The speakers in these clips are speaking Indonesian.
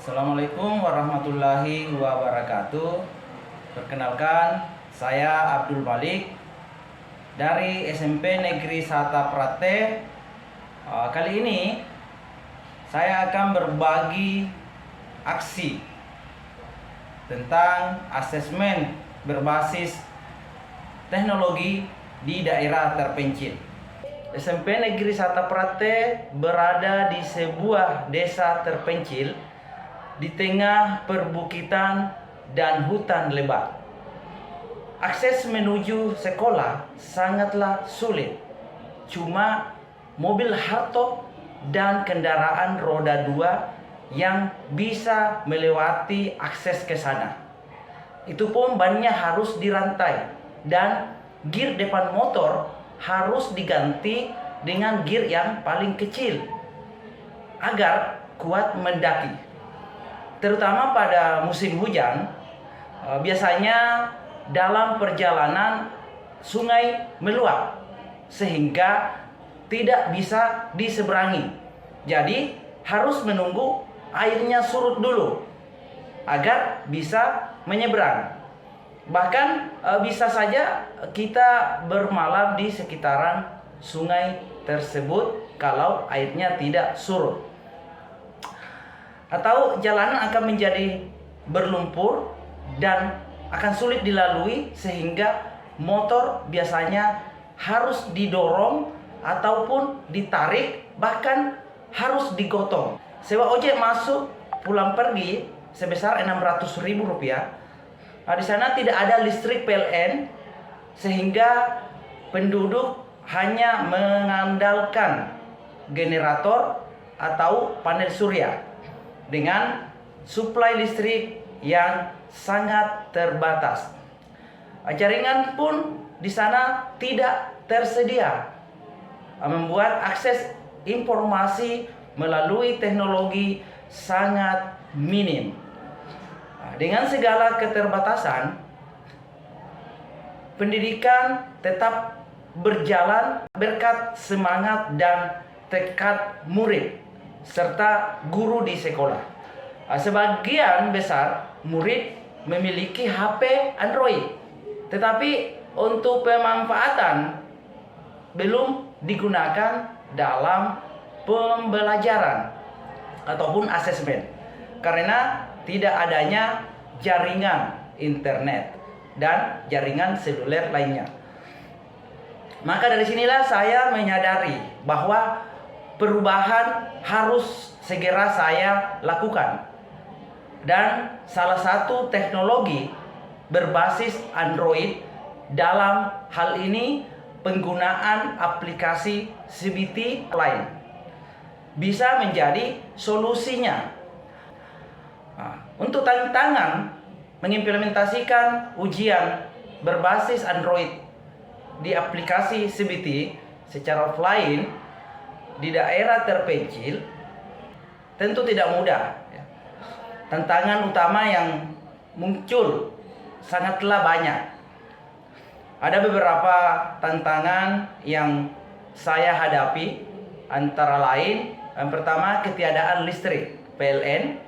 Assalamualaikum warahmatullahi wabarakatuh. Perkenalkan, saya Abdul Malik dari SMP Negeri Sata Prate. Kali ini saya akan berbagi aksi tentang asesmen berbasis teknologi di daerah terpencil. SMP Negeri Sata Prate berada di sebuah desa terpencil di tengah perbukitan dan hutan lebat. Akses menuju sekolah sangatlah sulit. Cuma mobil hardtop dan kendaraan roda 2 yang bisa melewati akses ke sana. Itu pun bannya harus dirantai dan gir depan motor harus diganti dengan gir yang paling kecil agar kuat mendaki. Terutama pada musim hujan, biasanya dalam perjalanan sungai meluap sehingga tidak bisa diseberangi. Jadi harus menunggu airnya surut dulu agar bisa menyeberang. Bahkan bisa saja kita bermalam di sekitaran sungai tersebut kalau airnya tidak surut. Atau jalanan akan menjadi berlumpur dan akan sulit dilalui sehingga motor biasanya harus didorong ataupun ditarik, bahkan harus digotong. Sewa ojek masuk pulang pergi sebesar Rp600.000. Di sana tidak ada listrik PLN sehingga penduduk hanya mengandalkan generator atau panel surya dengan suplai listrik yang sangat terbatas. Jaringan pun di sana tidak tersedia, membuat akses informasi melalui teknologi sangat minim. Dengan segala keterbatasan, pendidikan tetap berjalan berkat semangat dan tekad murid serta guru di sekolah. Sebagian besar murid memiliki HP Android, tetapi untuk pemanfaatan belum digunakan dalam pembelajaran ataupun asesmen karena tidak adanya jaringan internet dan jaringan seluler lainnya. Maka dari sinilah saya menyadari bahwa perubahan harus segera saya lakukan. Dan salah satu teknologi berbasis Android dalam hal ini penggunaan aplikasi CBT lain bisa menjadi solusinya. Untuk tantangan mengimplementasikan ujian berbasis Android di aplikasi CBT secara offline di daerah terpencil tentu tidak mudah. Tantangan utama yang muncul sangatlah banyak. Ada beberapa tantangan yang saya hadapi, antara lain yang pertama ketiadaan listrik PLN.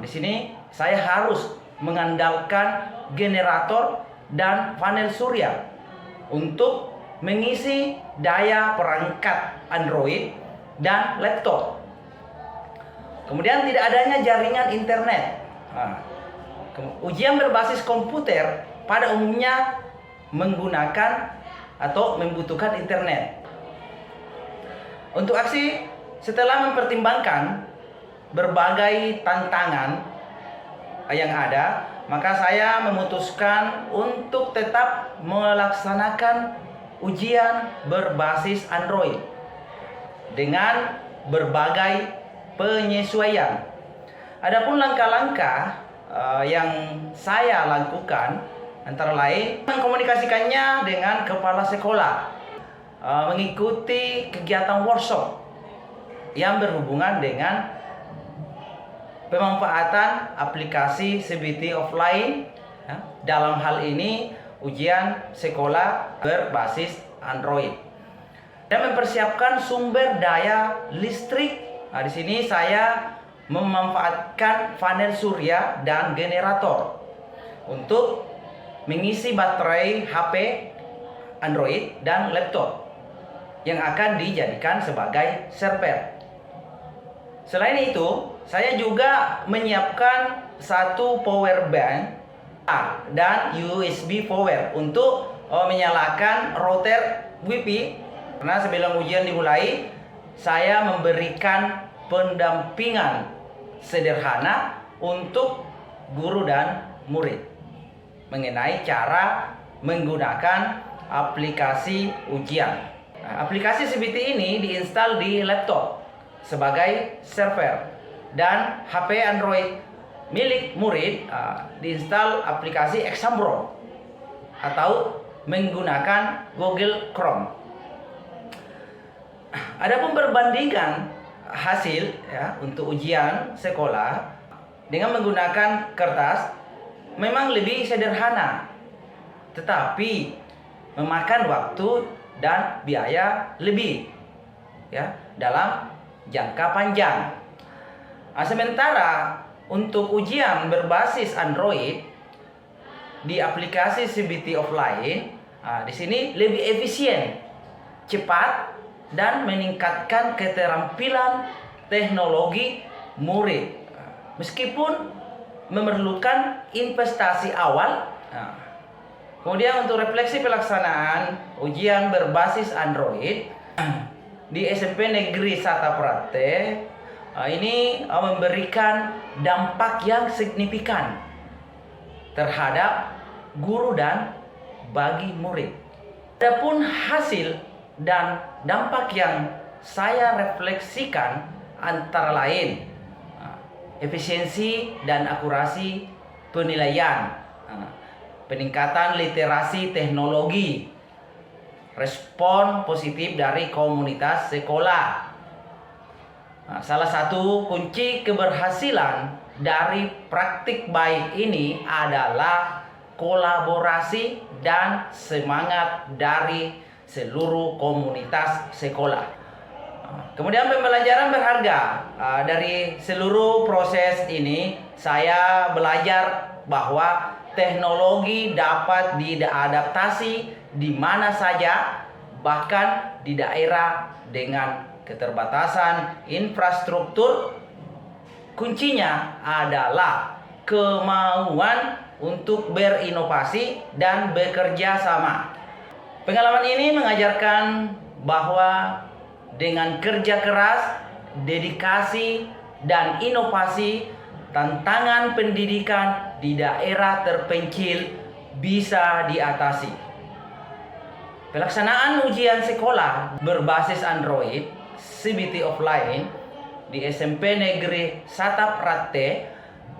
Di sini saya harus mengandalkan generator dan panel surya untuk mengisi daya perangkat Android dan laptop. Kemudian tidak adanya jaringan internet. Ujian berbasis komputer pada umumnya menggunakan atau membutuhkan internet. Untuk aksi, setelah mempertimbangkan berbagai tantangan yang ada, maka saya memutuskan untuk tetap melaksanakan ujian berbasis Android dengan berbagai penyesuaian. Adapun langkah-langkah yang saya lakukan antara lain mengkomunikasikannya dengan kepala sekolah, mengikuti kegiatan workshop yang berhubungan dengan pemanfaatan aplikasi CBT offline, dalam hal ini ujian sekolah berbasis Android, dan mempersiapkan sumber daya listrik. Di sini saya memanfaatkan panel surya dan generator untuk mengisi baterai HP, Android, dan laptop yang akan dijadikan sebagai server. Selain itu, saya juga menyiapkan satu power bank dan USB power untuk menyalakan router Wi-Fi. Karena sebelum ujian dimulai, saya memberikan pendampingan sederhana untuk guru dan murid mengenai cara menggunakan aplikasi ujian. Aplikasi CBT ini diinstal di laptop sebagai server, dan HP Android milik murid diinstal aplikasi Exambro atau menggunakan Google Chrome. Adapun perbandingan hasil untuk ujian sekolah dengan menggunakan kertas memang lebih sederhana, tetapi memakan waktu dan biaya lebih dalam jangka panjang. Sementara untuk ujian berbasis Android di aplikasi CBT Offline, di sini lebih efisien, cepat, dan meningkatkan keterampilan teknologi murid. Meskipun memerlukan investasi awal. Kemudian untuk refleksi pelaksanaan ujian berbasis Android di SMP Negeri Sataprate, ini memberikan dampak yang signifikan terhadap guru dan bagi murid. Adapun hasil dan dampak yang saya refleksikan antara lain efisiensi dan akurasi penilaian, peningkatan literasi teknologi, respon positif dari komunitas sekolah. Salah satu kunci keberhasilan dari praktik baik ini adalah kolaborasi dan semangat dari seluruh komunitas sekolah. Kemudian pembelajaran berharga. Dari seluruh proses ini, saya belajar bahwa teknologi dapat diadaptasi di mana saja, bahkan di daerah dengan keterbatasan infrastruktur. Kuncinya adalah kemauan untuk berinovasi dan bekerja sama. Pengalaman ini mengajarkan bahwa dengan kerja keras, dedikasi, dan inovasi, tantangan pendidikan di daerah terpencil bisa diatasi. Pelaksanaan ujian sekolah berbasis Android CBT Offline di SMP Negeri Sataprate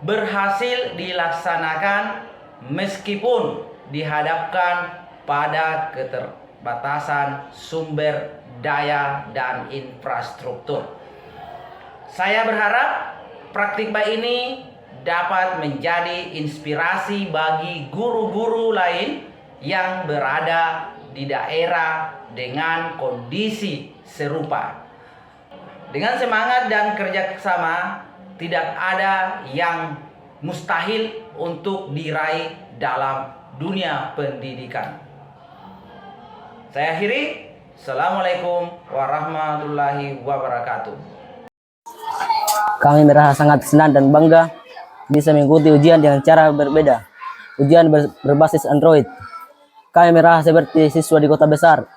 berhasil dilaksanakan meskipun dihadapkan pada keterbatasan sumber daya dan infrastruktur. Saya berharap praktik baik ini dapat menjadi inspirasi bagi guru-guru lain yang berada di daerah dengan kondisi serupa. Dengan semangat dan kerja sama, tidak ada yang mustahil untuk diraih dalam dunia pendidikan. Saya akhiri. Assalamualaikum warahmatullahi wabarakatuh. Kami merasa sangat senang dan bangga bisa mengikuti ujian dengan cara berbeda. Ujian berbasis Android. Kami merasa seperti siswa di kota besar.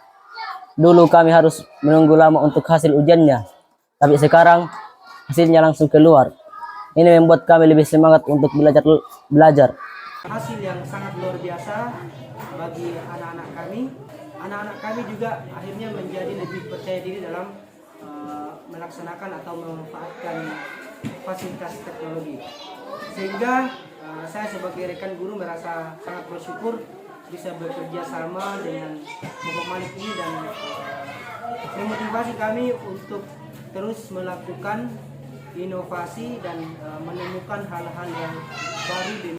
Dulu kami harus menunggu lama untuk hasil ujiannya, tapi sekarang hasilnya langsung keluar. Ini membuat kami lebih semangat untuk belajar. Hasil yang sangat luar biasa bagi anak-anak kami. Anak-anak kami juga akhirnya menjadi lebih percaya diri dalam melaksanakan atau memanfaatkan fasilitas teknologi. Sehingga saya sebagai rekan guru merasa sangat bersyukur bisa bekerja sama dengan Bapak Malik ini dan memotivasi kami untuk terus melakukan inovasi dan menemukan hal-hal yang baru di